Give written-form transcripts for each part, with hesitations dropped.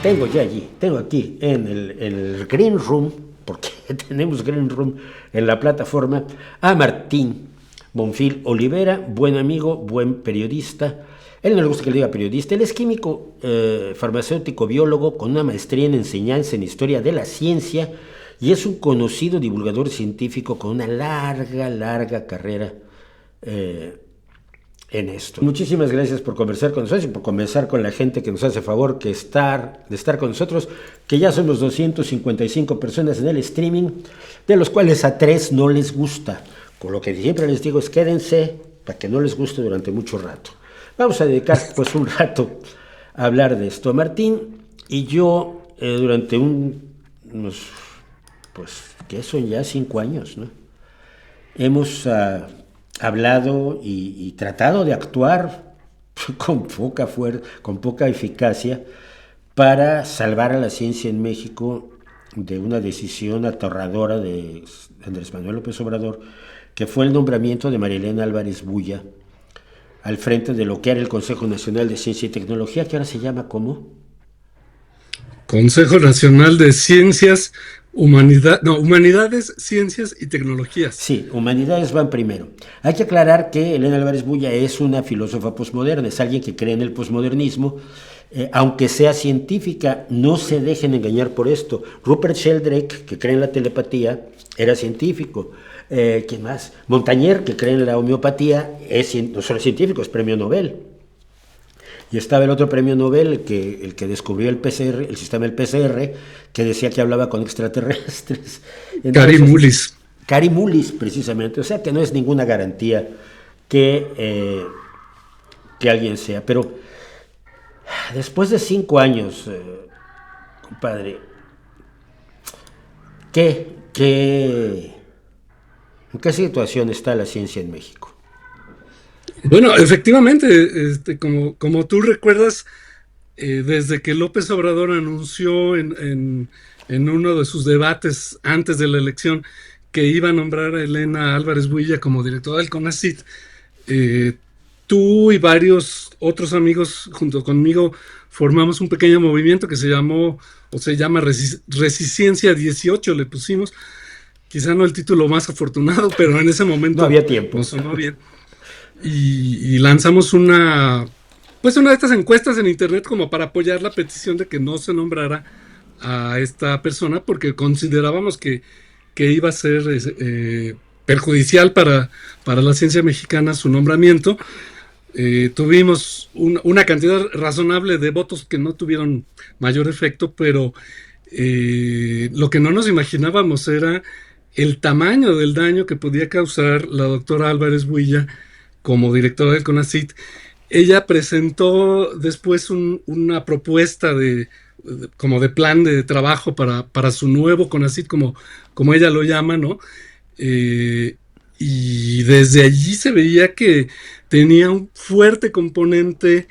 Tengo aquí en el Green Room, porque tenemos Green Room en la plataforma, a Martín Bonfil Olivera, buen amigo, buen periodista. Él no le gusta que le diga periodista, él es químico, farmacéutico, biólogo, con una maestría en enseñanza en historia de la ciencia, y es un conocido divulgador científico con una larga carrera en esto. Muchísimas gracias por conversar con nosotros y por conversar con la gente que nos hace favor de estar con nosotros, que ya somos 255 personas en el streaming, de los cuales a 3 no les gusta. Con lo que siempre les digo es quédense para que no les guste durante mucho rato. Vamos a dedicar pues un rato a hablar de esto. Martín y yo durante unos, pues, ¿qué son ya? 5 años, ¿no? Hemos hablado y tratado de actuar con poca eficacia para salvar a la ciencia en México de una decisión aterradora de Andrés Manuel López Obrador, que fue el nombramiento de María Elena Álvarez Bulla al frente de lo que era el Consejo Nacional de Ciencia y Tecnología, que ahora se llama ¿cómo? Consejo Nacional de Ciencias, Humanidades, Ciencias y Tecnologías. Sí, humanidades van primero. Hay que aclarar que Elena Álvarez Bulla es una filósofa posmoderna, es alguien que cree en el posmodernismo, aunque sea científica. No se dejen engañar por esto. Rupert Sheldrake, que cree en la telepatía, era científico. ¿Quién más? Montagnier, que cree en la homeopatía, no solo científico, es premio Nobel. Y estaba el otro premio Nobel, el que descubrió el PCR, el sistema del PCR, que decía que hablaba con extraterrestres. Entonces, Kary Mullis, precisamente. O sea que no es ninguna garantía que alguien sea. Pero después de 5 años, compadre, ¿en qué situación está la ciencia en México? Bueno, efectivamente, como tú recuerdas, desde que López Obrador anunció en uno de sus debates antes de la elección que iba a nombrar a Elena Álvarez Builla como directora del CONACYT, tú y varios otros amigos junto conmigo formamos un pequeño movimiento que se llama Resiciencia 18, le pusimos. Quizá no el título más afortunado, pero en ese momento no había tiempo. Nos sonó bien. Y lanzamos una de estas encuestas en internet como para apoyar la petición de que no se nombrara a esta persona, porque considerábamos que iba a ser perjudicial para la ciencia mexicana su nombramiento. Tuvimos una cantidad razonable de votos que no tuvieron mayor efecto, pero lo que no nos imaginábamos era el tamaño del daño que podía causar la doctora Álvarez Builla como directora del CONACYT. Ella presentó después una propuesta como de plan de trabajo para su nuevo CONACYT, como ella lo llama, ¿no? Y desde allí se veía que tenía un fuerte componente,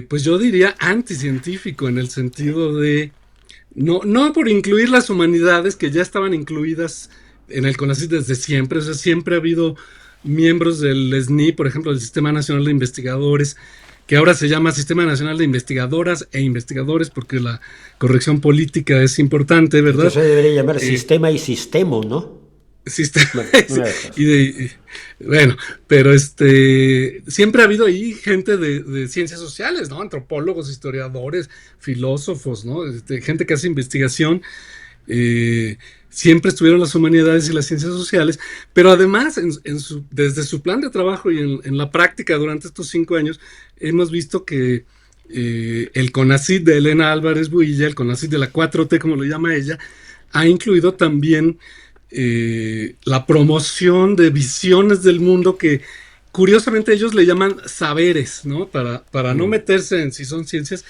pues yo diría anticientífico, en el sentido de no por incluir las humanidades que ya estaban incluidas en el CONACYT desde siempre. O sea, siempre ha habido miembros del SNI, por ejemplo, del Sistema Nacional de Investigadores, que ahora se llama Sistema Nacional de Investigadoras e Investigadores, porque la corrección política es importante, ¿verdad? Entonces debería llamar sistema y sistemo, ¿no? Sistema. Bueno, pero siempre ha habido ahí gente de ciencias sociales, ¿no? Antropólogos, historiadores, filósofos, ¿no? Gente que hace investigación. Siempre estuvieron las humanidades y las ciencias sociales, pero además desde su plan de trabajo y en la práctica durante estos 5 años hemos visto que el CONACYT de Elena Álvarez Builla, el CONACYT de la 4T, como lo llama ella, ha incluido también la promoción de visiones del mundo que curiosamente ellos le llaman saberes, ¿no? Para no meterse en si son ciencias,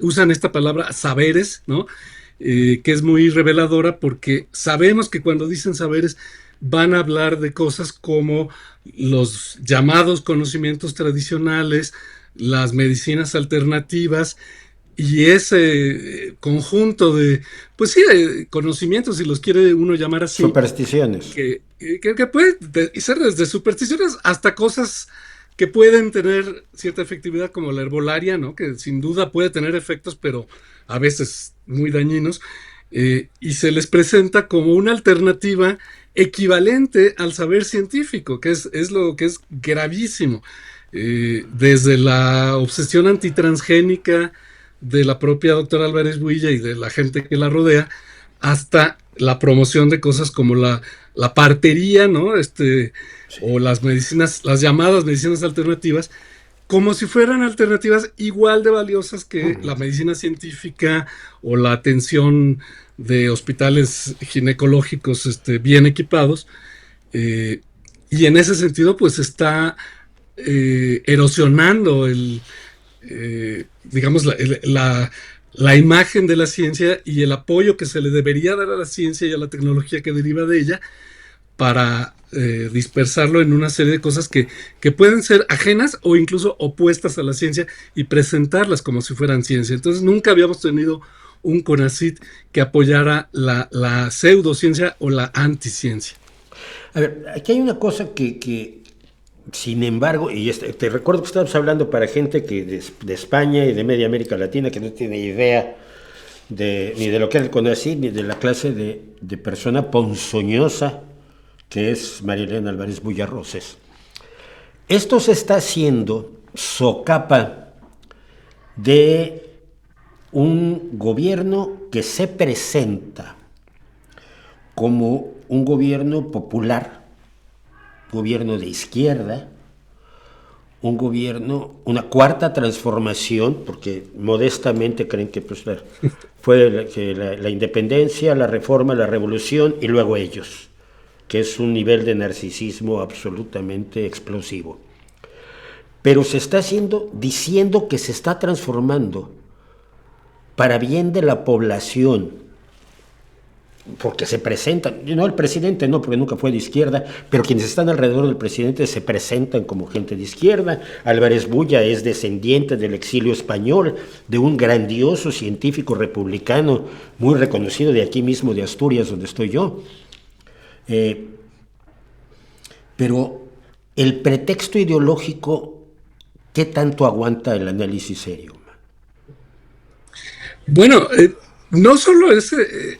usan esta palabra saberes, ¿no? Que es muy reveladora, porque sabemos que cuando dicen saberes van a hablar de cosas como los llamados conocimientos tradicionales, las medicinas alternativas y ese conjunto de, pues sí, de conocimientos, si los quiere uno llamar así. Supersticiones. Que puede ser desde supersticiones hasta cosas que pueden tener cierta efectividad, como la herbolaria, ¿no? Que sin duda puede tener efectos, pero a veces muy dañinos, y se les presenta como una alternativa equivalente al saber científico, que es lo que es gravísimo. Desde la obsesión antitransgénica de la propia doctora Álvarez Builla y de la gente que la rodea, hasta la promoción de cosas como la partería, ¿no? O las medicinas, las llamadas medicinas alternativas, como si fueran alternativas igual de valiosas que la medicina científica o la atención de hospitales ginecológicos bien equipados. Y en ese sentido, pues está erosionando digamos, la imagen de la ciencia y el apoyo que se le debería dar a la ciencia y a la tecnología que deriva de ella, para dispersarlo en una serie de cosas que pueden ser ajenas o incluso opuestas a la ciencia y presentarlas como si fueran ciencia. Entonces nunca habíamos tenido un CONACYT que apoyara la pseudociencia o la anticiencia. A ver, aquí hay una cosa que sin embargo, y te recuerdo que estamos hablando para gente que de España y de media América Latina que no tiene idea ni de lo que es el CONACYT, ni de la clase de persona ponzoñosa que es María Elena Álvarez Builla Rosés. Esto se está haciendo socapa de un gobierno que se presenta como un gobierno popular, gobierno de izquierda, un gobierno, una cuarta transformación, porque modestamente creen que pues, fue la independencia, la reforma, la revolución y luego ellos, que es un nivel de narcisismo absolutamente explosivo. Pero se está diciendo que se está transformando para bien de la población, porque se presentan, no el presidente no, porque nunca fue de izquierda, pero quienes están alrededor del presidente se presentan como gente de izquierda. Álvarez Builla es descendiente del exilio español, de un grandioso científico republicano, muy reconocido de aquí mismo, de Asturias, donde estoy yo. Pero el pretexto ideológico, ¿qué tanto aguanta el análisis serio? Bueno, no solo es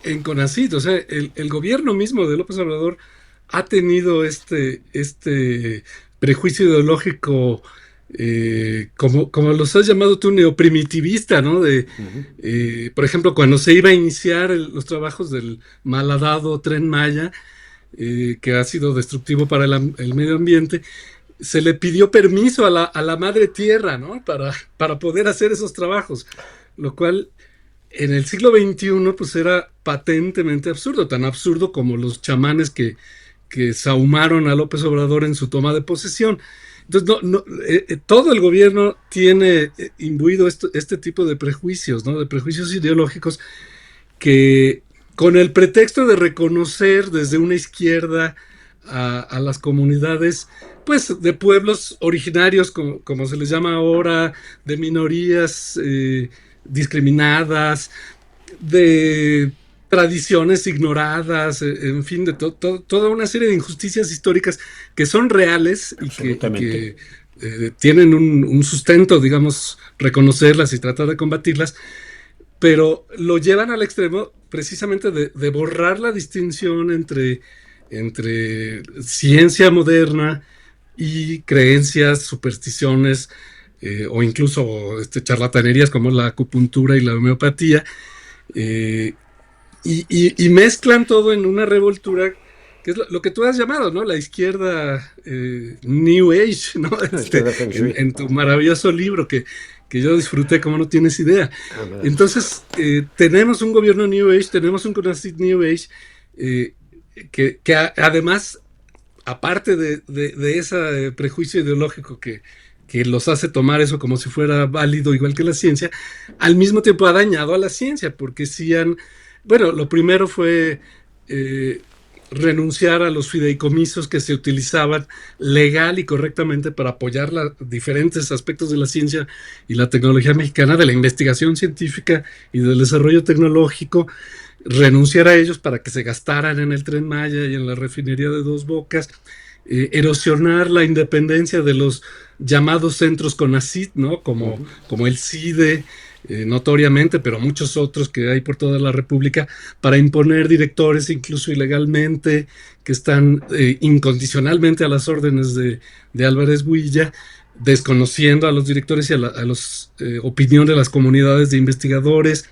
en CONACYT, o sea, el gobierno mismo de López Obrador ha tenido este prejuicio ideológico, como los has llamado tú, neoprimitivista, ¿no? Por ejemplo, cuando se iba a iniciar los trabajos del malhadado Tren Maya, que ha sido destructivo para el medio ambiente, se le pidió permiso a la madre tierra, ¿no? Para poder hacer esos trabajos, lo cual en el siglo XXI pues era patentemente absurdo, tan absurdo como los chamanes que sahumaron a López Obrador en su toma de posesión. Entonces, todo el gobierno tiene imbuido este tipo de prejuicios, ¿no? De prejuicios ideológicos que, con el pretexto de reconocer desde una izquierda a las comunidades, pues, de pueblos originarios, como se les llama ahora, de minorías discriminadas, de tradiciones ignoradas, en fin, de toda una serie de injusticias históricas que son reales y que tienen un sustento, digamos, reconocerlas y tratar de combatirlas, pero lo llevan al extremo precisamente de borrar la distinción entre ciencia moderna y creencias, supersticiones, o incluso charlatanerías como la acupuntura y la homeopatía, y mezclan todo en una revoltura que es lo que tú has llamado, ¿no? La izquierda New Age, ¿no? En tu maravilloso libro que yo disfruté como no tienes idea. Entonces, tenemos un gobierno New Age, tenemos un CONACYT New Age, que además, aparte de ese prejuicio ideológico que los hace tomar eso como si fuera válido igual que la ciencia, al mismo tiempo ha dañado a la ciencia, porque bueno, lo primero fue renunciar a los fideicomisos que se utilizaban legal y correctamente para apoyar diferentes aspectos de la ciencia y la tecnología mexicana, de la investigación científica y del desarrollo tecnológico, renunciar a ellos para que se gastaran en el Tren Maya y en la refinería de Dos Bocas. erosionar la independencia de los llamados centros CONACYT, ¿no? Como el CIDE, notoriamente, pero muchos otros que hay por toda la República, para imponer directores, incluso ilegalmente, que están incondicionalmente a las órdenes de Álvarez Builla, desconociendo a los directores y a los opinión de las comunidades de investigadores,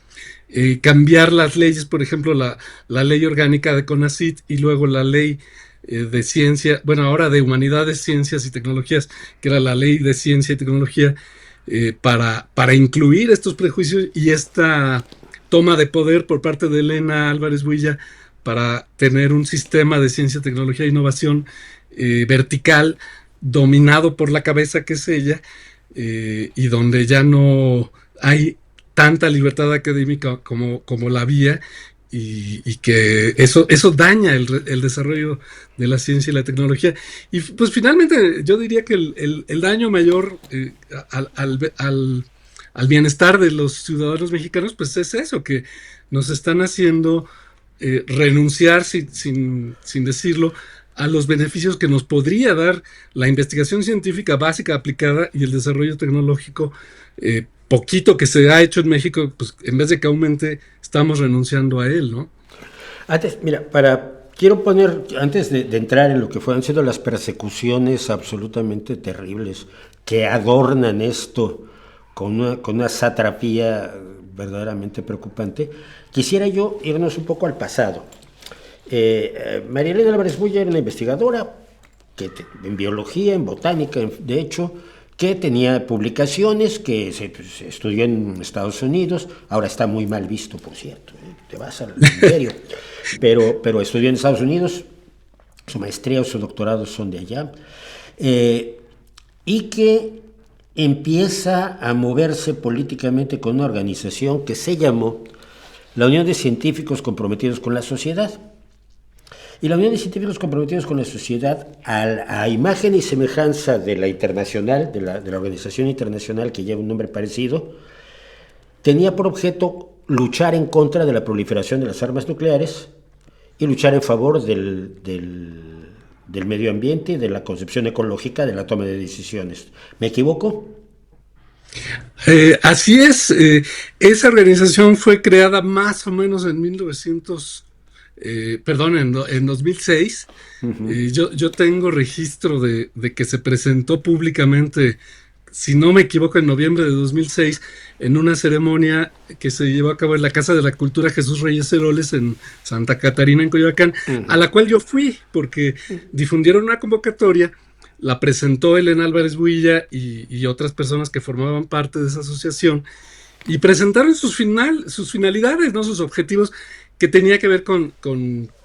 cambiar las leyes, por ejemplo, la ley orgánica de CONACYT y luego la ley de ciencia, bueno, ahora de humanidades, ciencias y tecnologías, que era la ley de ciencia y tecnología, para incluir estos prejuicios y esta toma de poder por parte de Elena Álvarez Builla para tener un sistema de ciencia, tecnología e innovación vertical dominado por la cabeza que es ella, y donde ya no hay tanta libertad académica como la había, y que eso daña el desarrollo de la ciencia y la tecnología. Y pues finalmente yo diría que el daño mayor al bienestar de los ciudadanos mexicanos pues es eso, que nos están haciendo renunciar sin decirlo a los beneficios que nos podría dar la investigación científica básica aplicada y el desarrollo tecnológico poquito que se ha hecho en México, pues en vez de que aumente, estamos renunciando a él, ¿no? Antes, mira, quiero poner, antes de entrar en lo que fueron siendo las persecuciones absolutamente terribles que adornan esto con una satrapía verdaderamente preocupante, quisiera yo irnos un poco al pasado. María Elena Álvarez Builla era una investigadora en biología, en botánica, de hecho, que tenía publicaciones, que se estudió en Estados Unidos, ahora está muy mal visto, por cierto, te vas al imperio, pero estudió en Estados Unidos, su maestría o su doctorado son de allá, y que empieza a moverse políticamente con una organización que se llamó la Unión de Científicos Comprometidos con la Sociedad. Y la Unión de Científicos Comprometidos con la Sociedad, a imagen y semejanza de la internacional, de la organización internacional que lleva un nombre parecido, tenía por objeto luchar en contra de la proliferación de las armas nucleares y luchar en favor del medio ambiente, de la concepción ecológica, de la toma de decisiones. ¿Me equivoco? Así es. Esa organización fue creada más o menos en 2006. Uh-huh. Yo tengo registro de que se presentó públicamente, si no me equivoco, en noviembre de 2006, en una ceremonia que se llevó a cabo en la Casa de la Cultura Jesús Reyes Heroles en Santa Catarina, en Coyoacán, uh-huh, a la cual yo fui porque difundieron una convocatoria, la presentó Elena Álvarez Builla y otras personas que formaban parte de esa asociación, y presentaron sus finalidades, ¿no? Sus objetivos, que tenía que ver con,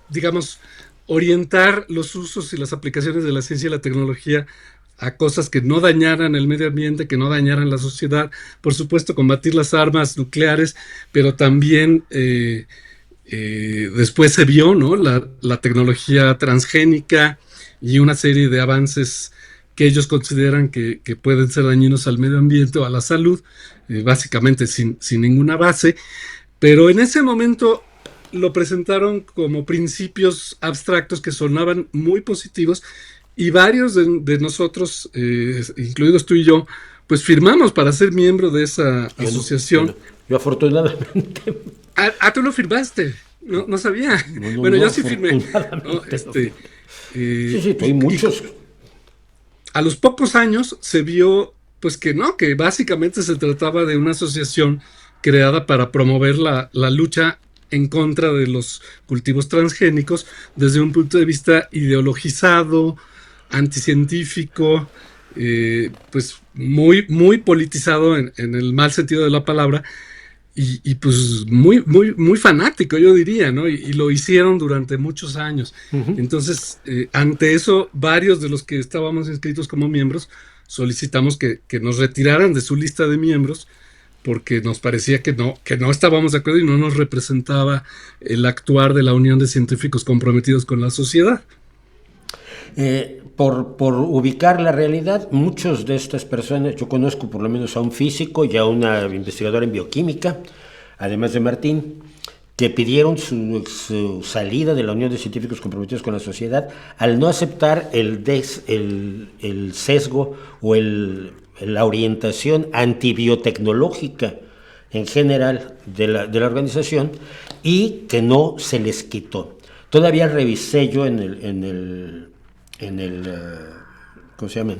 digamos, orientar los usos y las aplicaciones de la ciencia y la tecnología a cosas que no dañaran el medio ambiente, que no dañaran la sociedad, por supuesto combatir las armas nucleares, pero también después se vio, ¿no? la tecnología transgénica y una serie de avances que ellos consideran que pueden ser dañinos al medio ambiente o a la salud, básicamente sin ninguna base, pero en ese momento lo presentaron como principios abstractos que sonaban muy positivos, y varios de nosotros, incluidos tú y yo, pues firmamos para ser miembro de esa asociación. Yo afortunadamente. Tú lo firmaste, no sabía. Bueno, yo sí firmé. ¿No? Sí, hay muchos. A los pocos años se vio pues que básicamente se trataba de una asociación creada para promover la lucha en contra de los cultivos transgénicos desde un punto de vista ideologizado, anticientífico, pues muy, muy politizado en el mal sentido de la palabra, y pues muy, muy, muy fanático, yo diría, ¿no? Y lo hicieron durante muchos años. Uh-huh. Entonces, ante eso, varios de los que estábamos inscritos como miembros solicitamos que nos retiraran de su lista de miembros, porque nos parecía que no estábamos de acuerdo y no nos representaba el actuar de la Unión de Científicos Comprometidos con la Sociedad. Por ubicar la realidad, muchos de estas personas, yo conozco por lo menos a un físico y a una investigadora en bioquímica, además de Martín, que pidieron su salida de la Unión de Científicos Comprometidos con la Sociedad al no aceptar el sesgo o la orientación antibiotecnológica en general de la organización, y que no se les quitó. Todavía revisé yo en el ¿cómo se llama?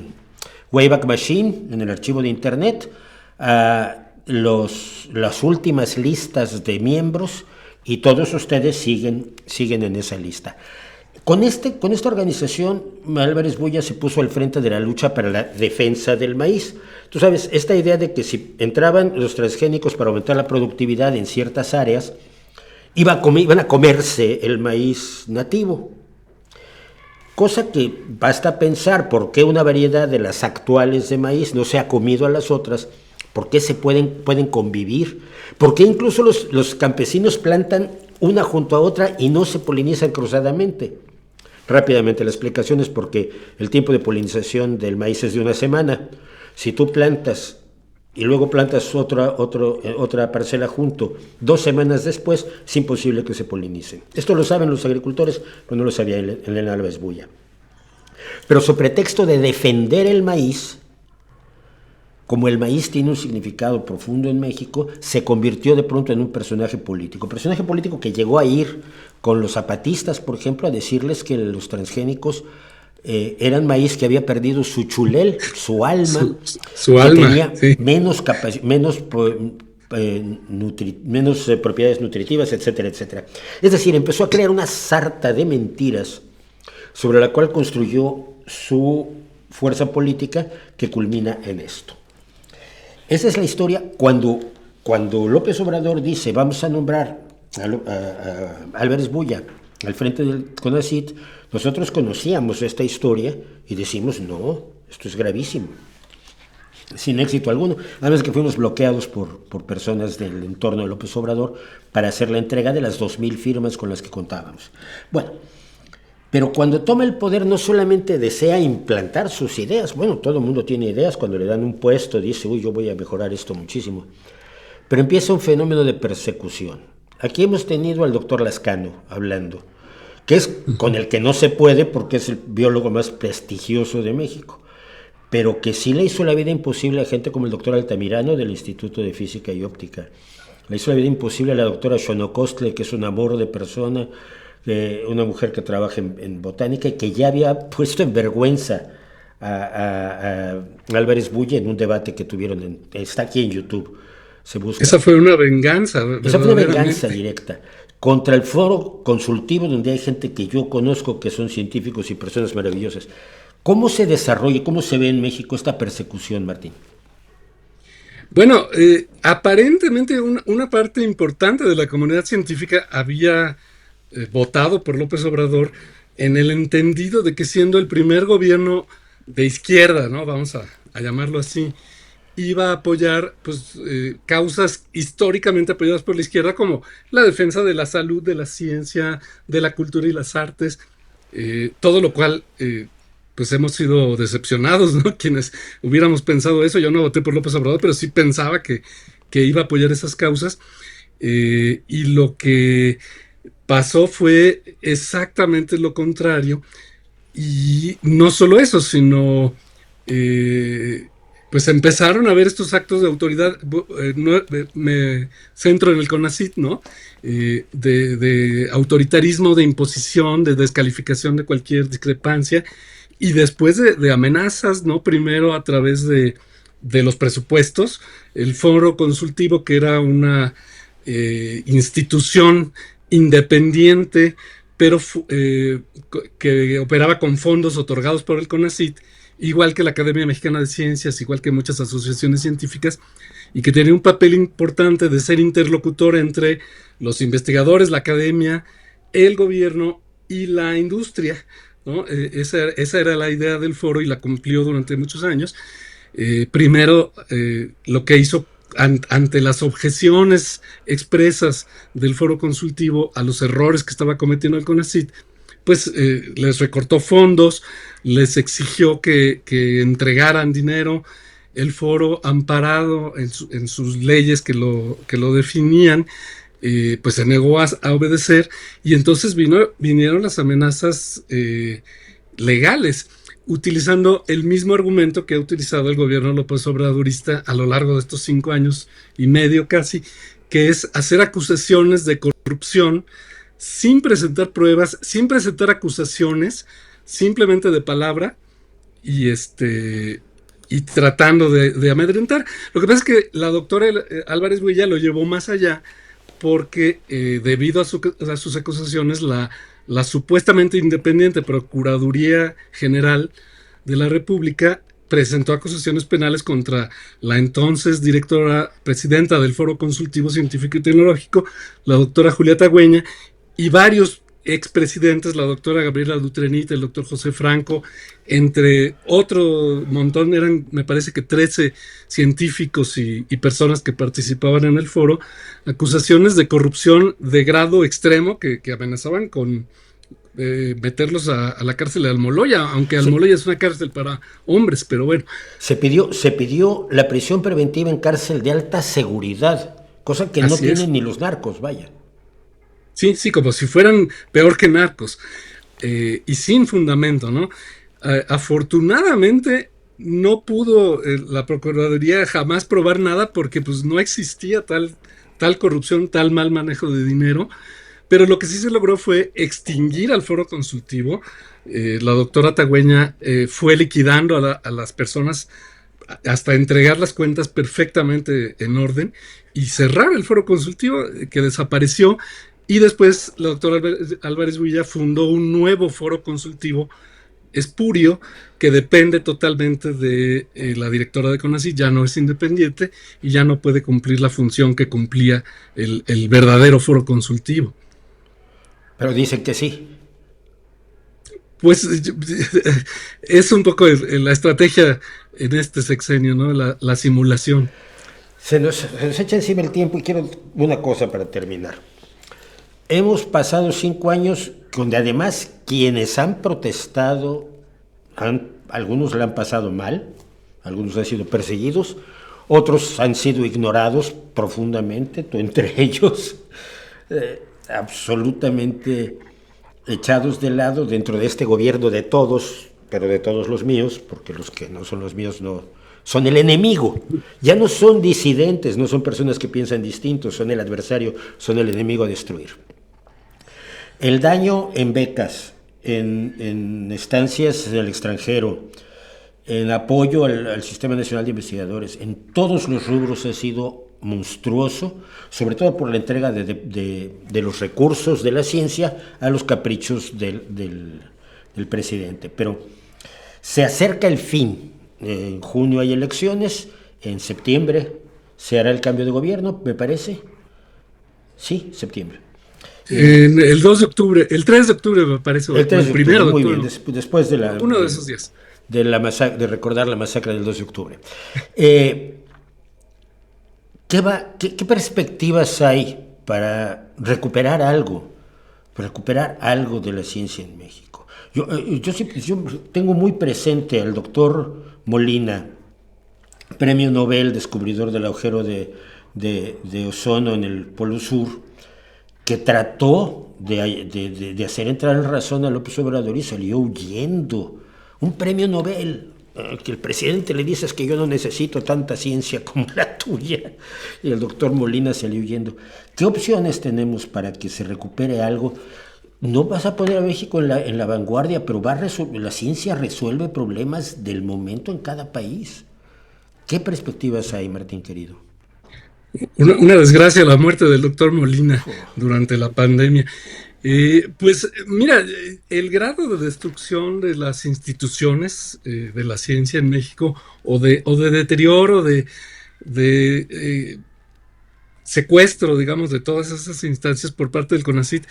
Wayback Machine, en el archivo de internet, las últimas listas de miembros, y todos ustedes siguen en esa lista. Con esta organización, Álvarez Bulla se puso al frente de la lucha para la defensa del maíz. Tú sabes, esta idea de que si entraban los transgénicos para aumentar la productividad en ciertas áreas, iban a comerse el maíz nativo. Cosa que basta pensar por qué una variedad de las actuales de maíz no se ha comido a las otras, por qué se pueden convivir, por qué incluso los campesinos plantan una junto a otra y no se polinizan cruzadamente. Rápidamente la explicación es porque el tiempo de polinización del maíz es de una semana. Si tú plantas y luego plantas otra parcela junto 2 semanas después, es imposible que se polinicen. Esto lo saben los agricultores, pero no lo sabía Elena Álvarez Bulla. Pero su pretexto de defender el maíz, como el maíz tiene un significado profundo en México, se convirtió de pronto en un personaje político que llegó a ir con los zapatistas, por ejemplo, a decirles que los transgénicos eran maíz que había perdido su chulel, su alma, su alma, tenía sí, menos propiedades nutritivas, etcétera, etcétera. Es decir, empezó a crear una sarta de mentiras sobre la cual construyó su fuerza política, que culmina en esto. Esa es la historia. Cuando López Obrador dice vamos a nombrar a Álvarez Bulla al frente del CONACYT, nosotros conocíamos esta historia y decimos no, esto es gravísimo, sin éxito alguno. Además que fuimos bloqueados por personas del entorno de López Obrador para hacer la entrega de las 2,000 firmas con las que contábamos. Bueno, pero cuando toma el poder no solamente desea implantar sus ideas, bueno, todo el mundo tiene ideas, cuando le dan un puesto dice, uy, yo voy a mejorar esto muchísimo, pero empieza un fenómeno de persecución. Aquí hemos tenido al doctor Lascano hablando, que es con el que no se puede porque es el biólogo más prestigioso de México, pero que sí le hizo la vida imposible a gente como el doctor Altamirano del Instituto de Física y Óptica. Le hizo la vida imposible a la doctora Xonocostle, que es un amor de persona, una mujer que trabaja en botánica y que ya había puesto en vergüenza a Álvarez Bulla en un debate que tuvieron, está aquí en YouTube, se busca. Esa fue una venganza. Esa fue una venganza directa contra el foro consultivo, donde hay gente que yo conozco que son científicos y personas maravillosas. ¿Cómo se desarrolla, cómo se ve en México esta persecución, Martín? Bueno, aparentemente una parte importante de la comunidad científica había votado por López Obrador en el entendido de que, siendo el primer gobierno de izquierda, ¿no? Vamos a llamarlo así, iba a apoyar pues, causas históricamente apoyadas por la izquierda, como la defensa de la salud, de la ciencia, de la cultura y las artes, todo lo cual pues hemos sido decepcionados, ¿no? Quienes hubiéramos pensado eso. Yo no voté por López Obrador, pero sí pensaba que iba a apoyar esas causas, y lo que pasó fue exactamente lo contrario. Y no solo eso, sino pues empezaron a ver estos actos de autoridad. Me centro en el CONACYT, ¿no? De autoritarismo, de imposición, de descalificación de cualquier discrepancia, y después de amenazas, ¿no? Primero a través de los presupuestos. El foro consultivo, que era una institución independiente, pero que operaba con fondos otorgados por el CONACYT, igual que la Academia Mexicana de Ciencias, igual que muchas asociaciones científicas, y que tenía un papel importante de ser interlocutor entre los investigadores, la academia, el gobierno y la industria, ¿no? Esa era la idea del foro, y la cumplió durante muchos años. Primero, lo que hizo ante las objeciones expresas del foro consultivo a los errores que estaba cometiendo el CONACYT, pues les recortó fondos, les exigió que entregaran dinero. El foro, amparado en sus leyes que lo definían, pues se negó a obedecer, y entonces vinieron las amenazas legales, utilizando el mismo argumento que ha utilizado el gobierno López Obradorista a lo largo de estos 5 años y medio casi, que es hacer acusaciones de corrupción sin presentar pruebas, sin presentar acusaciones, simplemente de palabra, y y tratando de amedrentar. Lo que pasa es que la doctora Álvarez Huilla lo llevó más allá, porque debido a sus acusaciones, la supuestamente independiente Procuraduría General de la República presentó acusaciones penales contra la entonces directora presidenta del Foro Consultivo Científico y Tecnológico, la doctora Julieta Güeña, y varios expresidentes, la doctora Gabriela Dutrenit, el doctor José Franco, entre otro montón, eran, me parece que 13 científicos y personas que participaban en el foro, acusaciones de corrupción de grado extremo que amenazaban con meterlos a la cárcel de Almoloya, aunque Almoloya es una cárcel para hombres, pero bueno. Se pidió la prisión preventiva en cárcel de alta seguridad, cosa que no tienen ni los narcos, vaya. Sí, sí, como si fueran peor que narcos, y sin fundamento, ¿no? Afortunadamente no pudo la Procuraduría jamás probar nada, porque pues no existía tal corrupción, tal mal manejo de dinero, pero lo que sí se logró fue extinguir al Foro Consultivo. La doctora Tagüeña fue liquidando a las personas hasta entregar las cuentas perfectamente en orden y cerrar el Foro Consultivo, que desapareció. Y después la doctora Álvarez Huilla fundó un nuevo foro consultivo espurio que depende totalmente de la directora de CONACYT, ya no es independiente y ya no puede cumplir la función que cumplía el verdadero foro consultivo. Pero dicen que sí. Pues es un poco la estrategia en este sexenio, ¿no? La simulación. Se nos echa encima el tiempo y quiero una cosa para terminar. Hemos pasado 5 años donde además quienes han protestado, algunos la han pasado mal, algunos han sido perseguidos, otros han sido ignorados profundamente, tú entre ellos, absolutamente echados de lado dentro de este gobierno de todos, pero de todos los míos, porque los que no son los míos no son el enemigo. Ya no son disidentes, no son personas que piensan distinto, son el adversario, son el enemigo a destruir. El daño en becas, en estancias en el extranjero, en apoyo al Sistema Nacional de Investigadores, en todos los rubros ha sido monstruoso, sobre todo por la entrega de los recursos de la ciencia a los caprichos del presidente. Pero se acerca el fin. En junio hay elecciones, en septiembre se hará el cambio de gobierno, me parece. Sí, septiembre. El 2 de octubre, el 3 de octubre me parece, el 3 de octubre, primero de muy octubre. bien, después de uno de esos días. De recordar la masacre del 2 de octubre. ¿Qué perspectivas hay para recuperar algo de la ciencia en México? Yo tengo muy presente al doctor Molina, premio Nobel, descubridor del agujero de ozono en el Polo Sur, que trató de hacer entrar en razón a López Obrador y salió huyendo. Un premio Nobel, que el presidente le dice: es que yo no necesito tanta ciencia como la tuya. Y el doctor Molina salió huyendo. ¿Qué opciones tenemos para que se recupere algo? No vas a poner a México en la vanguardia, pero la ciencia resuelve problemas del momento en cada país. ¿Qué perspectivas hay, Martín querido? Una desgracia la muerte del doctor Molina durante la pandemia. Pues mira, el grado de destrucción de las instituciones de la ciencia en México, o de deterioro, de secuestro, digamos, de todas esas instancias por parte del CONACYT,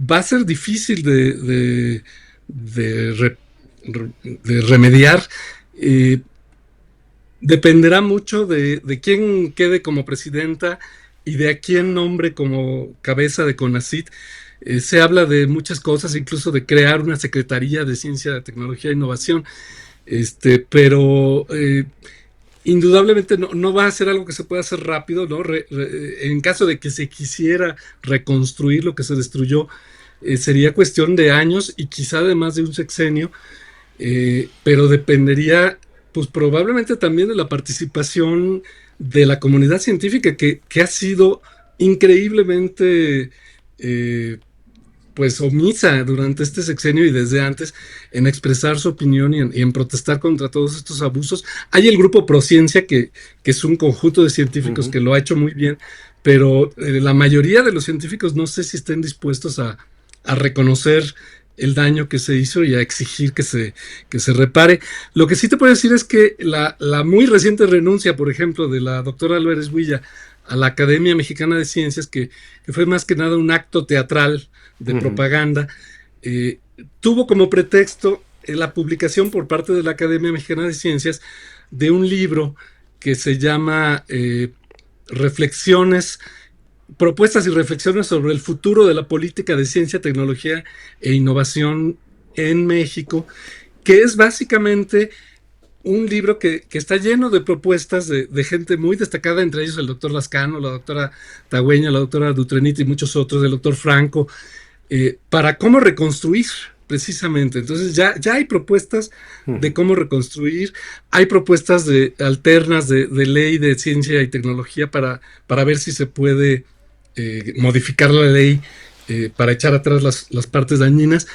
va a ser difícil de remediar. Dependerá mucho de quién quede como presidenta y de a quién nombre como cabeza de CONACYT. Se habla de muchas cosas, incluso de crear una Secretaría de Ciencia, Tecnología e Innovación, pero indudablemente no va a ser algo que se pueda hacer rápido, ¿no? En caso de que se quisiera reconstruir lo que se destruyó, sería cuestión de años y quizá de más de un sexenio, pero dependería, pues probablemente también de la participación de la comunidad científica, que ha sido increíblemente pues omisa durante este sexenio y desde antes en expresar su opinión y en protestar contra todos estos abusos. Hay el grupo Prociencia, que es un conjunto de científicos que lo ha hecho muy bien, pero la mayoría de los científicos no sé si estén dispuestos a reconocer el daño que se hizo y a exigir que se repare. Lo que sí te puedo decir es que la muy reciente renuncia, por ejemplo, de la doctora Álvarez Huilla a la Academia Mexicana de Ciencias, que fue más que nada un acto teatral de propaganda, tuvo como pretexto la publicación por parte de la Academia Mexicana de Ciencias de un libro que se llama Propuestas y reflexiones sobre el futuro de la política de ciencia, tecnología e innovación en México, que es básicamente un libro que está lleno de propuestas de gente muy destacada, entre ellos el doctor Lascano, la doctora Tagüeña, la doctora Dutrenit y muchos otros, el doctor Franco, para cómo reconstruir precisamente. Entonces ya hay propuestas de cómo reconstruir, hay propuestas alternas de ley de ciencia y tecnología para ver si se puede modificar la ley para echar atrás las partes dañinas.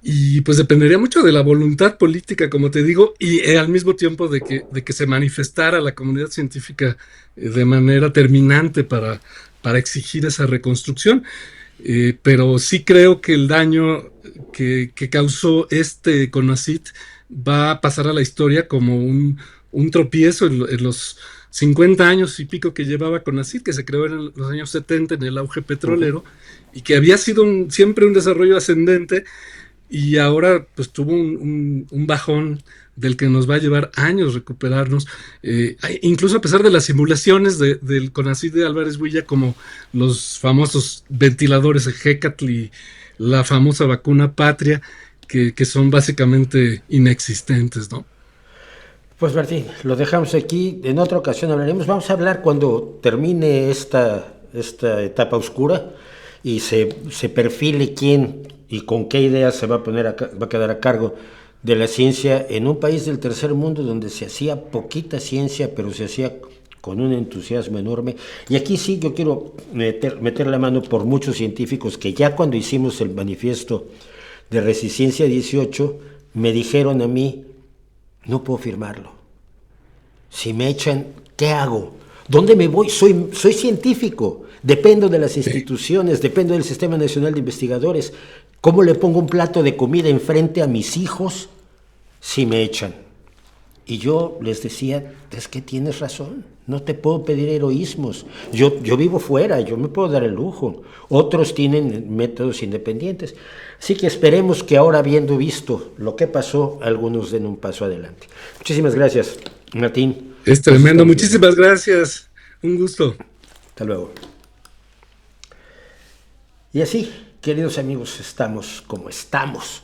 Y pues dependería mucho de la voluntad política, como te digo, y al mismo tiempo de que se manifestara la comunidad científica de manera terminante para exigir esa reconstrucción. Pero sí creo que el daño que causó este CONACYT va a pasar a la historia como un tropiezo en los 50 años y pico que llevaba CONACYT, que se creó en los años 70 en el auge petrolero, y que había sido siempre un desarrollo ascendente, y ahora pues tuvo un bajón del que nos va a llevar años recuperarnos, incluso a pesar de las simulaciones del CONACYT de Álvarez Huilla, como los famosos ventiladores Hecatl y la famosa vacuna Patria, que son básicamente inexistentes, ¿no? Pues Martín, lo dejamos aquí, en otra ocasión hablaremos, vamos a hablar cuando termine esta etapa oscura y se perfile quién y con qué ideas se va a quedar a cargo de la ciencia en un país del tercer mundo donde se hacía poquita ciencia, pero se hacía con un entusiasmo enorme. Y aquí sí yo quiero meter la mano por muchos científicos que ya cuando hicimos el manifiesto de Resistencia 18 me dijeron a mí: no puedo firmarlo. Si me echan, ¿qué hago? ¿Dónde me voy? Soy científico, dependo de las instituciones, dependo del Sistema Nacional de Investigadores. ¿Cómo le pongo un plato de comida enfrente a mis hijos si me echan? Y yo les decía: es que tienes razón, no te puedo pedir heroísmos. Yo vivo fuera, yo me puedo dar el lujo. Otros tienen métodos independientes. Así que esperemos que ahora, habiendo visto lo que pasó, algunos den un paso adelante. Muchísimas gracias, Martín. Es tremendo, muchísimas gracias. Un gusto. Hasta luego. Y así, queridos amigos, estamos como estamos.